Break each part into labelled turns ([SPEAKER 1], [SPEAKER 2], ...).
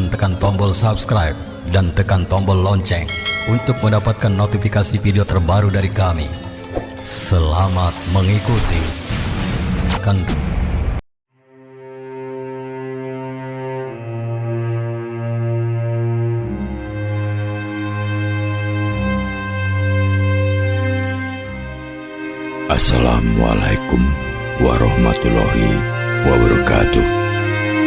[SPEAKER 1] Tekan tombol subscribe dan tekan tombol lonceng untuk mendapatkan notifikasi video terbaru dari kami. Selamat mengikuti.
[SPEAKER 2] Assalamualaikum warahmatullahi wabarakatuh.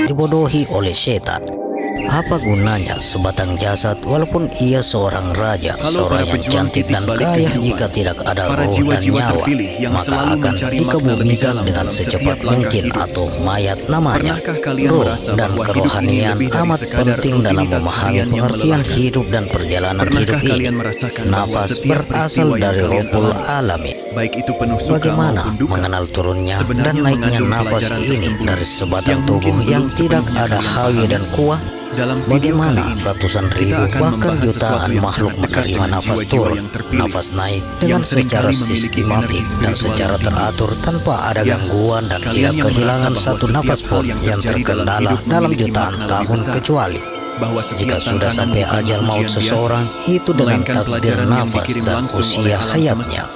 [SPEAKER 3] Dibodohi oleh setan. Apa gunanya sebatang jasad walaupun ia seorang raja, seorang yang cantik dan kaya, jika tidak ada roh dan nyawa, maka akan dikebumikan dengan secepat mungkin atau mayat namanya. Roh dan kerohanian amat penting dalam memahami pengertian hidup dan perjalanan hidup ini. Nafas berasal dari Rabbul Alamin. Bagaimana mengenal turunnya dan naiknya nafas ini dari sebatang tubuh yang tidak ada hawi dan kuah? Bagaimana ratusan ribu bahkan jutaan makhluk menerima nafas turun, nafas naik dengan secara sistematik dan secara teratur tanpa ada gangguan dan tidak kehilangan satu nafas pun yang terkendala dalam jutaan tahun, kecuali jika sudah sampai ajal maut seseorang itu dengan takdir nafas dan usia hayatnya.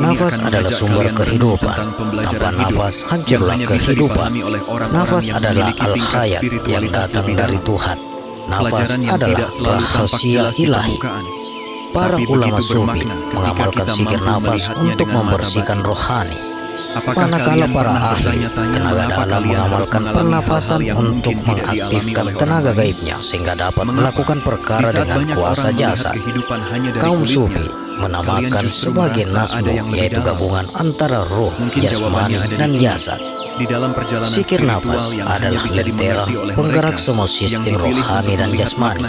[SPEAKER 3] Nafas adalah sumber kehidupan. Tanpa nafas hancurlah kehidupan. Nafas adalah al-hayat yang datang dari Tuhan. Nafas adalah rahasia ilahi. Para ulama sufi mengamalkan zikir nafas untuk membersihkan rohani. Manakala para ahli tenaga dalam mengamalkan pernafasan untuk mengaktifkan tenaga gaibnya sehingga dapat melakukan perkara dengan kuasa jasad. Kaum sufi menamakan sebagai nasbu, yaitu gabungan antara roh, jasmani, dan jasad. Zikir nafas adalah lentera penggerak semua sistem rohani dan jasmani.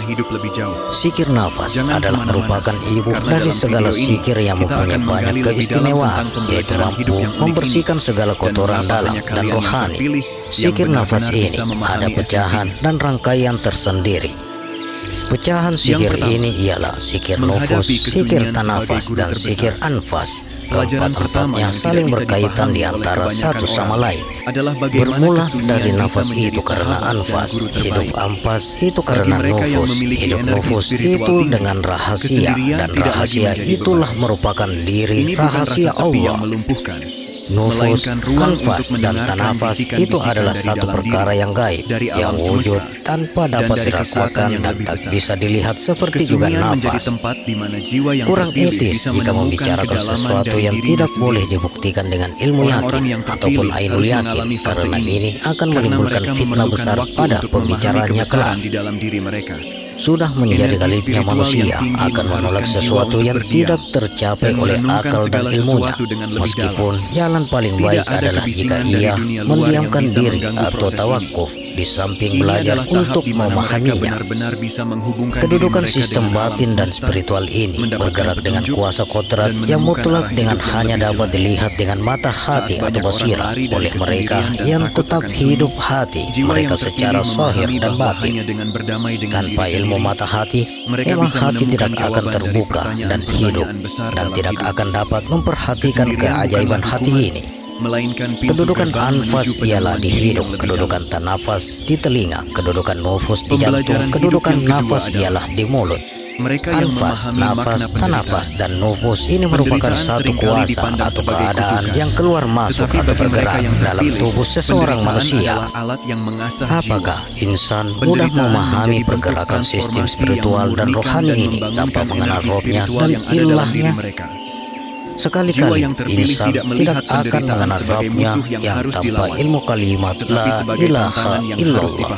[SPEAKER 3] Zikir nafas adalah merupakan ibu dari segala zikir yang mempunyai banyak keistimewaan, yaitu mampu membersihkan segala kotoran dalam dan rohani. Zikir nafas ini ada pecahan dan rangkaian tersendiri. Pecahan zikir ini ialah zikir nufus, zikir tanafas, dan zikir anfas. Keempat-empatnya saling berkaitan di antara satu sama lain. Bermula dari nafas itu karena anfas, hidup anfas itu karena nufus, hidup nufus itu dengan rahasia, dan rahasia itulah merupakan diri rahasia Allah. Nufus, anfas, dan tanafas itu adalah satu perkara yang gaib, yang wujud tanpa dapat dirasakan dan tak bisa dilihat, seperti juga nafas. Kurang etis jika membicarakan sesuatu yang tidak boleh dibuktikan dengan ilmu yakin ataupun ainul yakin, karena ini akan menimbulkan fitnah besar pada pembicaranya kelak. Sudah menjadi galibnya manusia akan menolak sesuatu yang tidak tercapai oleh akal dan ilmunya, meskipun jalan paling baik adalah jika ia mendiamkan diri atau tawakuf di samping belajar untuk memahaminya. Kedudukan sistem batin dan spiritual ini bergerak dengan kuasa kodrat yang mutlak dengan hanya dapat dilihat dengan mata hati atau basirah oleh mereka yang tetap hidup hati mereka secara zahir dan batin. Tanpa ilmu mata hati, memang hati tidak akan terbuka dan hidup, dan tidak akan dapat memperhatikan keajaiban hati ini. Kedudukan anfas ialah di hidung, kedudukan tanafas di telinga, kedudukan nufus di jantung, kedudukan nafas ialah di mulut. Anfas, nafas, tanafas, dan nufus ini merupakan satu kuasa atau keadaan yang keluar masuk atau bergerak dalam tubuh seseorang manusia. Apakah insan mudah memahami pergerakan sistem spiritual dan rohani ini tanpa mengenal rohnya dan ilahnya? Sekali-kali insan tidak akan mengenal Rabbnya yang tanpa ilmu kalimat la ilaha illallah.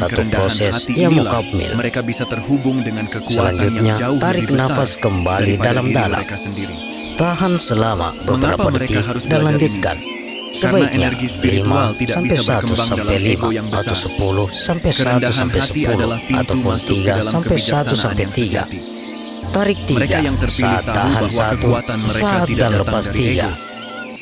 [SPEAKER 3] satu
[SPEAKER 4] kerendahan
[SPEAKER 3] proses
[SPEAKER 4] hati
[SPEAKER 3] yang
[SPEAKER 4] inilah
[SPEAKER 3] mukamil.
[SPEAKER 4] mereka bisa terhubung dengan kekuatan
[SPEAKER 3] Selanjutnya,
[SPEAKER 4] yang jauh
[SPEAKER 3] tarik
[SPEAKER 4] lebih besar
[SPEAKER 3] nafas kembali
[SPEAKER 4] daripada diri
[SPEAKER 3] dalam-dalam.
[SPEAKER 4] mereka sendiri.
[SPEAKER 3] Tahan selama beberapa
[SPEAKER 4] Mengapa mereka
[SPEAKER 3] detik
[SPEAKER 4] harus
[SPEAKER 3] dan
[SPEAKER 4] belajar
[SPEAKER 3] lanjutkan.
[SPEAKER 4] Karena
[SPEAKER 3] Sebaiknya
[SPEAKER 4] energi spiritual
[SPEAKER 3] 5
[SPEAKER 4] tidak
[SPEAKER 3] sampai
[SPEAKER 4] bisa
[SPEAKER 3] 1
[SPEAKER 4] berkembang
[SPEAKER 3] sampai
[SPEAKER 4] dalam ego
[SPEAKER 3] 5
[SPEAKER 4] yang
[SPEAKER 3] atau
[SPEAKER 4] besar.
[SPEAKER 3] 10 sampai 1
[SPEAKER 4] Kerendahan
[SPEAKER 3] sampai
[SPEAKER 4] hati
[SPEAKER 3] 10
[SPEAKER 4] adalah pintu
[SPEAKER 3] ataupun
[SPEAKER 4] masuk ke
[SPEAKER 3] 3
[SPEAKER 4] dalam
[SPEAKER 3] sampai 1
[SPEAKER 4] kebijaksanaan
[SPEAKER 3] sampai
[SPEAKER 4] yang
[SPEAKER 3] 3.
[SPEAKER 4] sejati.
[SPEAKER 3] Tarik
[SPEAKER 4] Mereka
[SPEAKER 3] 3
[SPEAKER 4] yang terpilih
[SPEAKER 3] saat
[SPEAKER 4] tahu
[SPEAKER 3] tahan
[SPEAKER 4] bahwa
[SPEAKER 3] 1
[SPEAKER 4] kekuatan mereka
[SPEAKER 3] saat
[SPEAKER 4] tidak
[SPEAKER 3] dan
[SPEAKER 4] datang
[SPEAKER 3] lepas
[SPEAKER 4] dari
[SPEAKER 3] 3.
[SPEAKER 4] ego,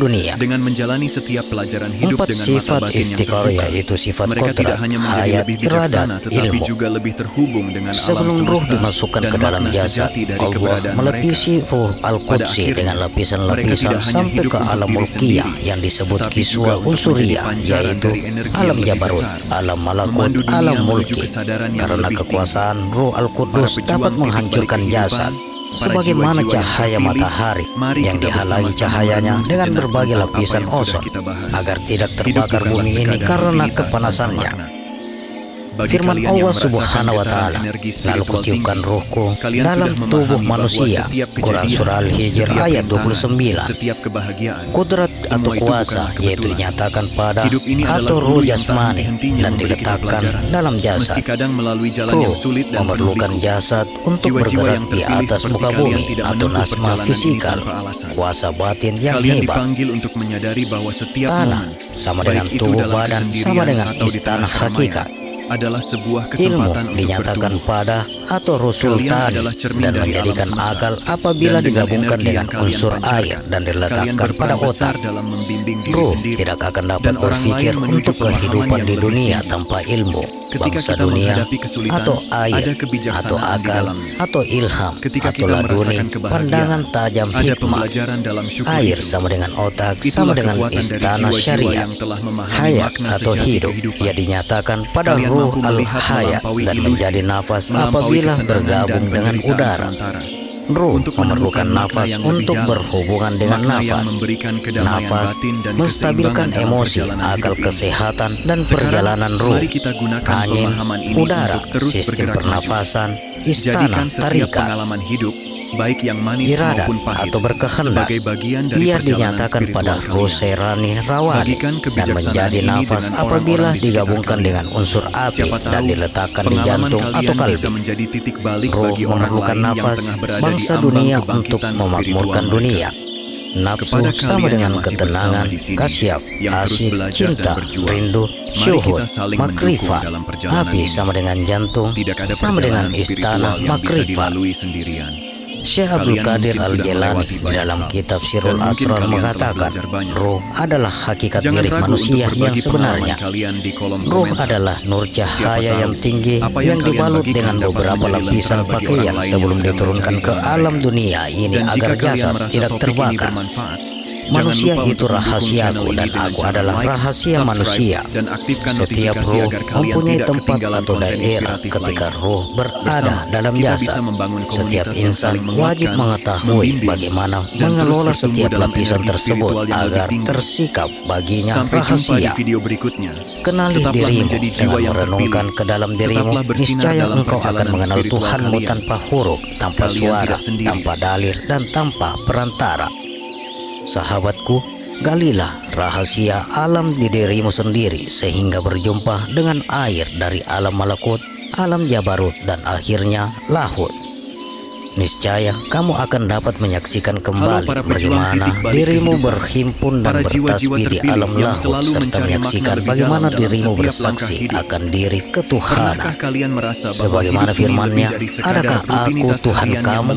[SPEAKER 3] dunia.
[SPEAKER 4] Dengan menjalani setiap pelajaran hidup
[SPEAKER 3] 4
[SPEAKER 4] dengan mata
[SPEAKER 3] sifat
[SPEAKER 4] batin yang
[SPEAKER 3] iftikar,
[SPEAKER 4] terbuka,
[SPEAKER 3] yaitu sifat
[SPEAKER 4] mereka
[SPEAKER 3] kodrat,
[SPEAKER 4] tidak hanya menjadi
[SPEAKER 3] hayat,
[SPEAKER 4] lebih
[SPEAKER 3] iradat,
[SPEAKER 4] bijaksana, tetapi
[SPEAKER 3] ilmu.
[SPEAKER 4] juga lebih terhubung dengan alam
[SPEAKER 3] Sebelum ruh
[SPEAKER 4] semesta
[SPEAKER 3] dimasukkan
[SPEAKER 4] dan
[SPEAKER 3] ke dalam
[SPEAKER 4] makna
[SPEAKER 3] jasad,
[SPEAKER 4] sejati dari
[SPEAKER 3] Allah
[SPEAKER 4] keberadaan
[SPEAKER 3] melepisi ruh Qudsi dengan lapisan-lapisan sampai ke alam mulkiyah yang disebut kiswa unsuriyah, yaitu alam jabarut, alam malakut, alam mulki. Karena kekuasaan Ruh Al-Qudus dapat menghancurkan jasad, sebagaimana cahaya matahari yang dihalangi cahayanya dengan berbagai lapisan ozon agar tidak terbakar bumi ini karena kepanasannya. Firman Allah Subhanahu wa Ta'ala, lalu kutiupkan ruhku dalam tubuh manusia. Quran Surah Al-Hijr ayat 29. Kudrat atau kuasa yaitu dinyatakan pada atau ruh jasmani dan diletakkan dalam jasad. Ruh memerlukan jasad untuk bergerak di atas muka bumi atau nasma fisikal, kuasa batin yang hebat. Tanah sama dengan tubuh badan, sama dengan istana hakikat.
[SPEAKER 4] Adalah sebuah
[SPEAKER 3] Ilmu dinyatakan pada atau ruh sultani dan menjadikan akal apabila digabungkan dengan unsur air dan diletakkan pada otak. Ruh tidak akan dapat berpikir untuk kehidupan di dunia tanpa ilmu. Bangsa dunia atau air atau akal atau ilham atau laduni, pandangan tajam hikmah. Air sama dengan otak, sama dengan istana syariah. Hayat atau hidup ia dinyatakan pada ruh al-hayat dan menjadi nafas apabila bergabung dengan udara. Ruh memerlukan nafas untuk berhubungan dengan nafas. Nafas menstabilkan emosi, akal, kesehatan, dan perjalanan ruh. Angin, udara, sistem pernafasan, istana, tarikat, iradat atau berkehendak. Ia dinyatakan pada ruh serani rawani dan menjadi nafas apabila digabungkan dengan unsur api dan diletakkan di jantung atau kalbi. Ruh memerlukan nafas bangsa dunia untuk memakmurkan dunia. Nafsu sama dengan ketenangan, kasyaf, asyik, cinta, rindu, syuhud, makrifat. Api sama dengan jantung, sama dengan istana makrifat. Syekh Abdul Qadir Al-Jailani dalam kitab Sirul Asrar mengatakan, ruh adalah hakikat diri manusia yang sebenarnya. Ruh adalah nur cahaya yang tinggi yang dibalut dengan beberapa lapisan pakaian sebelum diturunkan ke alam dunia ini agar jasad tidak terbakar. Manusia itu rahasiaku dan aku adalah rahasia manusia. Setiap ruh mempunyai tempat atau daerah ketika ruh berada dalam jasad. Setiap insan wajib mengetahui bagaimana mengelola setiap lapisan tersebut agar tersikap baginya rahasia. Kenali dirimu dengan merenungkan ke dalam dirimu, niscaya engkau akan mengenal Tuhanmu tanpa huruf, tanpa suara, tanpa dalil, dan tanpa perantara. Sahabatku, galilah rahasia alam di dirimu sendiri sehingga berjumpa dengan air dari alam malakut, alam jabarut, dan akhirnya lahut. Niscaya kamu akan dapat menyaksikan kembali bagaimana dirimu berhimpun dan bertasbih di alam lahut, serta menyaksikan bagaimana dirimu bersaksi akan diri ketuhanan. Sebagaimana firman-Nya, adakah aku Tuhan kamu?